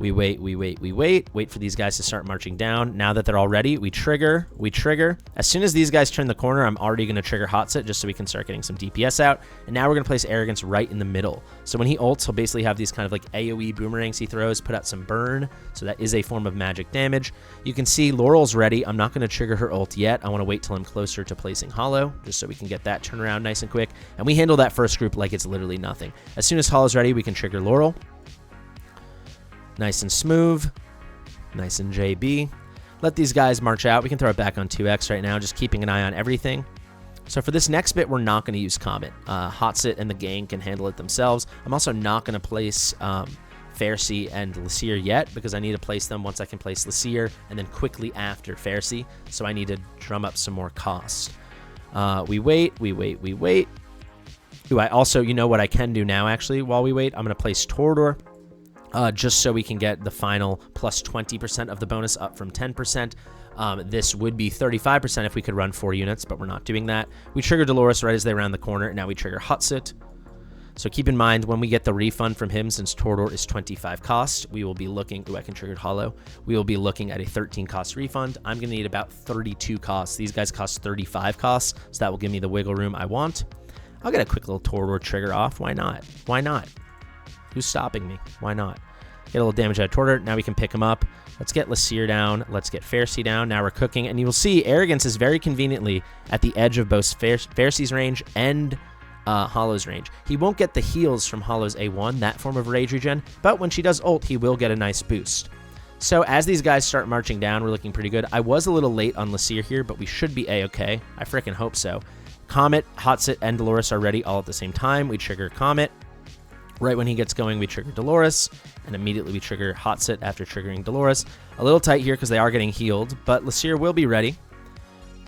We wait, we wait, we wait. Wait for these guys to start marching down. Now that they're all ready, we trigger, we trigger. As soon as these guys turn the corner, I'm already going to trigger Hattsut just so we can start getting some DPS out. And now we're going to place Arrogance right in the middle. So when he ults, he'll basically have these kind of like AoE boomerangs he throws, put out some burn. So that is a form of magic damage. You can see Laurel's ready. I'm not going to trigger her ult yet. I want to wait till I'm closer to placing Hollow, just so we can get that turnaround nice and quick. And we handle that first group like it's literally nothing. As soon as Hollow's ready, we can trigger Laurel. Nice and smooth. Nice and JB. Let these guys march out. We can throw it back on 2x right now, just keeping an eye on everything. So for this next bit, we're not going to use Comet. Hattsut and the gang can handle it themselves. I'm also not going to place Pharisee and Lysir yet, because I need to place them once I can place Lysir, and then quickly after Pharisee. So I need to drum up some more cost. We wait, we wait, we wait. Ooh, I also, you know what I can do now, actually, while we wait? I'm going to place Torador. Just so we can get the final plus 20% of the bonus up from 10%. This would be 35% if we could run 4 units, but we're not doing that. We trigger Dolores right as they round the corner, and now we trigger Hattsut. So keep in mind, when we get the refund from him, since Torador is 25 cost, we will be looking... Ooh, I can trigger Hollow. We will be looking at a 13 cost refund. I'm going to need about 32 costs. These guys cost 35 costs, so that will give me the wiggle room I want. I'll get a quick little Torador trigger off. Why not? Why not? Who's stopping me? Why not? Get a little damage out of Torador. Now we can pick him up. Let's get Lysir down. Let's get Pharisee down. Now we're cooking. And you will see Arrogance is very conveniently at the edge of both Pharisee's range and Hollow's range. He won't get the heals from Hollow's A1, that form of rage regen, but when she does ult, he will get a nice boost. So as these guys start marching down, we're looking pretty good. I was a little late on Lysir here, but we should be A-okay. I freaking hope so. Comet, Hattsut, and Dolores are ready all at the same time. We trigger Comet. Right when he gets going, we trigger Dolores, and immediately we trigger Hattsut after triggering Dolores. A little tight here because they are getting healed, but Lysir will be ready.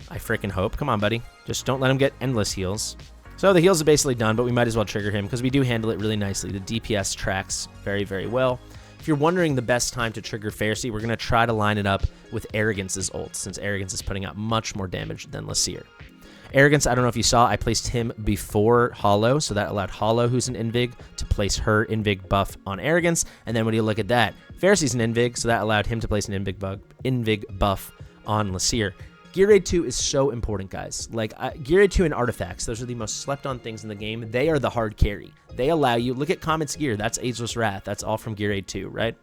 I freaking hope. Come on, buddy. Just don't let him get endless heals. So the heals are basically done, but we might as well trigger him because we do handle it really nicely. The DPS tracks very, very well. If you're wondering the best time to trigger Pharisee, we're going to try to line it up with Arrogance's ult, since Arrogance is putting out much more damage than Lysir. Arrogance, I don't know if you saw, I placed him before Hollow, so that allowed Hollow, who's an Invig, to place her Invig buff on Arrogance. And then when you look at that, Pharisee's an Invig, so that allowed him to place an Invig buff on Lysir. Gear Raid 2 is so important, guys. Like, Gear Raid 2 and Artifacts, those are the most slept-on things in the game. They are the hard carry. They allow you, look at Comet's gear, that's Ageless Wrath, that's all from Gear Raid 2, right?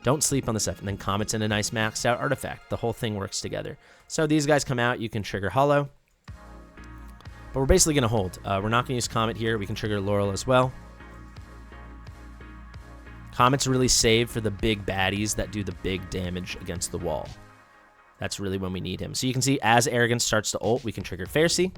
Don't sleep on the stuff. And then Comet's in a nice maxed out artifact. The whole thing works together. So these guys come out, you can trigger Hollow. But we're basically going to hold. We're not going to use Comet here. We can trigger Laurel as well. Comet's really saved for the big baddies that do the big damage against the wall. That's really when we need him. So you can see as Arrogance starts to ult, we can trigger Pharisee.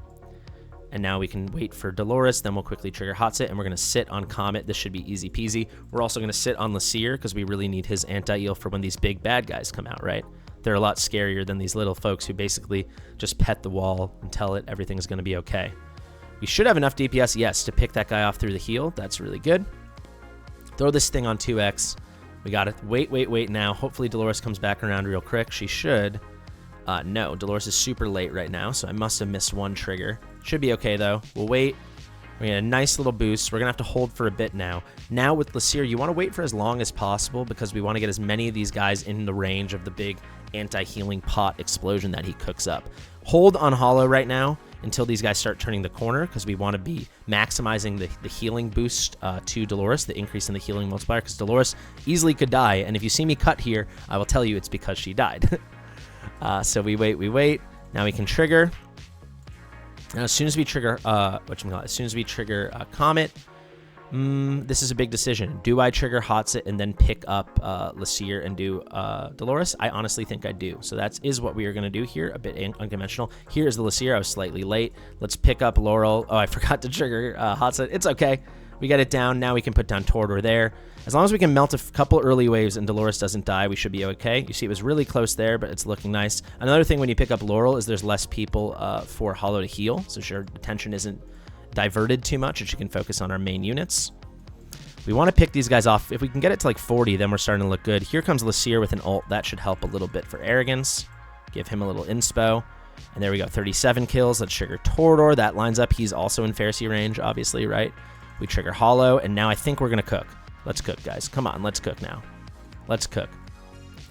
And now we can wait for Dolores. Then we'll quickly trigger Hattsut, and we're going to sit on Comet. This should be easy peasy. We're also going to sit on Lysir because we really need his anti-heal for when these big bad guys come out, right? They're a lot scarier than these little folks who basically just pet the wall and tell it everything's going to be okay. We should have enough DPS, yes, to pick that guy off through the heal. That's really good. Throw this thing on 2x. We got it. Wait, wait, wait now. Hopefully Dolores comes back around real quick. She should. No, Dolores is super late right now, so I must have missed one trigger. Should be okay, though. We'll wait. We get a nice little boost. We're going to have to hold for a bit now. Now with Lysir, you want to wait for as long as possible because we want to get as many of these guys in the range of the big anti-healing pot explosion that he cooks up. Hold on Hollow right now until these guys start turning the corner because we want to be maximizing the healing boost to Dolores, the increase in the healing multiplier, because Dolores easily could die. And if you see me cut here, I will tell you it's because she died. So we wait. Now we can trigger. Now, as soon as we trigger, Comet, this is a big decision. Do I trigger Hattsut and then pick up Lysir and do Dolores? I honestly think I do. So that is what we are going to do here, a bit unconventional. Here is the Lysir. I was slightly late. Let's pick up Laurel. Oh, I forgot to trigger Hattsut. It's okay. We got it down. Now we can put down Torador there. As long as we can melt a couple early waves and Dolores doesn't die, we should be okay. You see it was really close there, but it's looking nice. Another thing when you pick up Laurel is there's less people for Hollow to heal, so your attention isn't diverted too much, and she can focus on our main units. We want to pick these guys off. If we can get it to like 40, then we're starting to look good. Here comes Lysir with an ult. That should help a little bit for Arrogance. Give him a little inspo. And there we go, 37 kills. Let's trigger Torador. That lines up. He's also in Pharisee range, obviously, right? We trigger Hollow, and now I think we're going to cook. Let's cook, guys. Come on, let's cook now. Let's cook.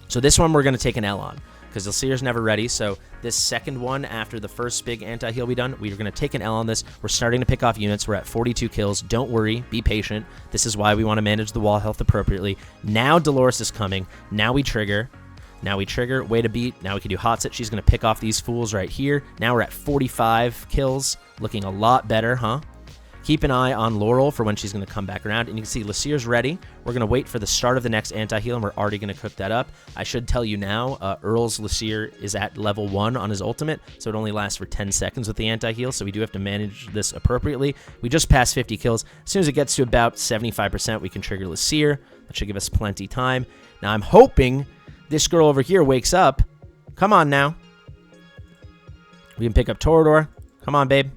So this one we're going to take an L on because Lysier's never ready. So this second one after the first big anti-heal we done, we're going to take an L on this. We're starting to pick off units. We're at 42 kills. Don't worry. Be patient. This is why we want to manage the wall health appropriately. Now Dolores is coming. Now we trigger. Now we trigger. Way to beat. Now we can do Hattsut. She's going to pick off these fools right here. Now we're at 45 kills. Looking a lot better, huh? Keep an eye on Laurel for when she's going to come back around. And you can see Lysier's ready. We're going to wait for the start of the next anti-heal, and we're already going to cook that up. I should tell you now, Earl's Lysier is at level 1 on his ultimate, so it only lasts for 10 seconds with the anti-heal, so we do have to manage this appropriately. We just passed 50 kills. As soon as it gets to about 75%, we can trigger Lysier. That should give us plenty time. Now, I'm hoping this girl over here wakes up. Come on now. We can pick up Torador. Come on, babe.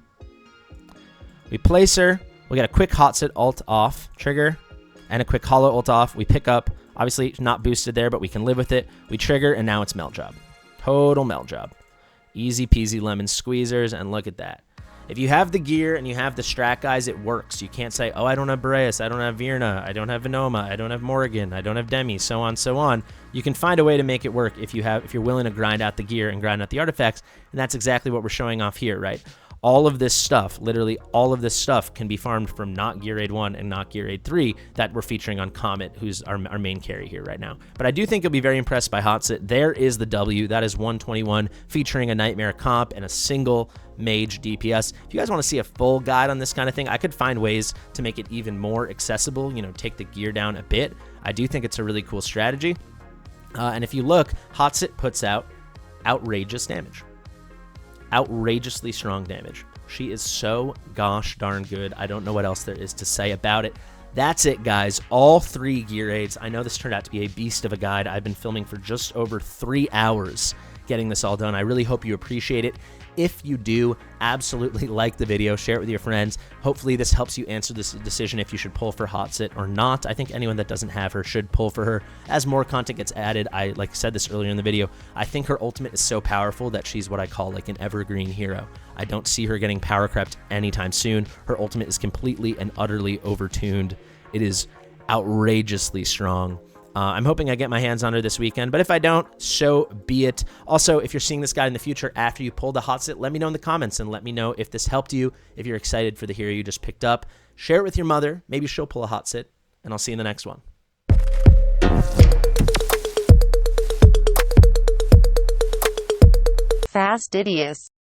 We place her. We got a quick Hattsut ult off trigger and a quick hollow ult off. We pick up. Obviously, it's not boosted there, but we can live with it. We trigger, and now it's melt job. Total melt job. Easy peasy lemon squeezers, and look at that. If you have the gear and you have the strat guys, it works. You can't say, oh, I don't have Boreas, I don't have Virna, I don't have Venoma, I don't have Morrigan, I don't have Demi, so on, so on. You can find a way to make it work if you're willing to grind out the gear and grind out the artifacts, and that's exactly what we're showing off here, right? All of this stuff, literally all of this stuff can be farmed from not Gear Aid 1 and not Gear Aid 3 that we're featuring on Comet, who's our main carry here right now. But I do think you'll be very impressed by Hattsut. There is the W. That is 121 featuring a Nightmare comp and a single mage DPS. If you guys want to see a full guide on this kind of thing, I could find ways to make it even more accessible, you know, take the gear down a bit. I do think it's a really cool strategy. And if you look, Hattsut puts out outrageous damage. Outrageously strong damage. She is so gosh darn good. I don't know what else there is to say about it. That's it, guys. All 3 gear aids. I know this turned out to be a beast of a guide. I've been filming for just over 3 hours getting this all done. I really hope you appreciate it. If you do, absolutely like the video, share it with your friends. Hopefully this helps you answer this decision if you should pull for Hattsut or not. I think anyone that doesn't have her should pull for her. As more content gets added, I like said this earlier in the video, I think her ultimate is so powerful that she's what I call like an evergreen hero. I don't see her getting power crept anytime soon. Her ultimate is completely and utterly overtuned. It is outrageously strong. I'm hoping I get my hands on her this weekend, but if I don't, so be it. Also, if you're seeing this guide in the future after you pull the Hattsut, let me know in the comments and let me know if this helped you, if you're excited for the hero you just picked up. Share it with your mother. Maybe she'll pull a Hattsut, and I'll see you in the next one. Fastidious.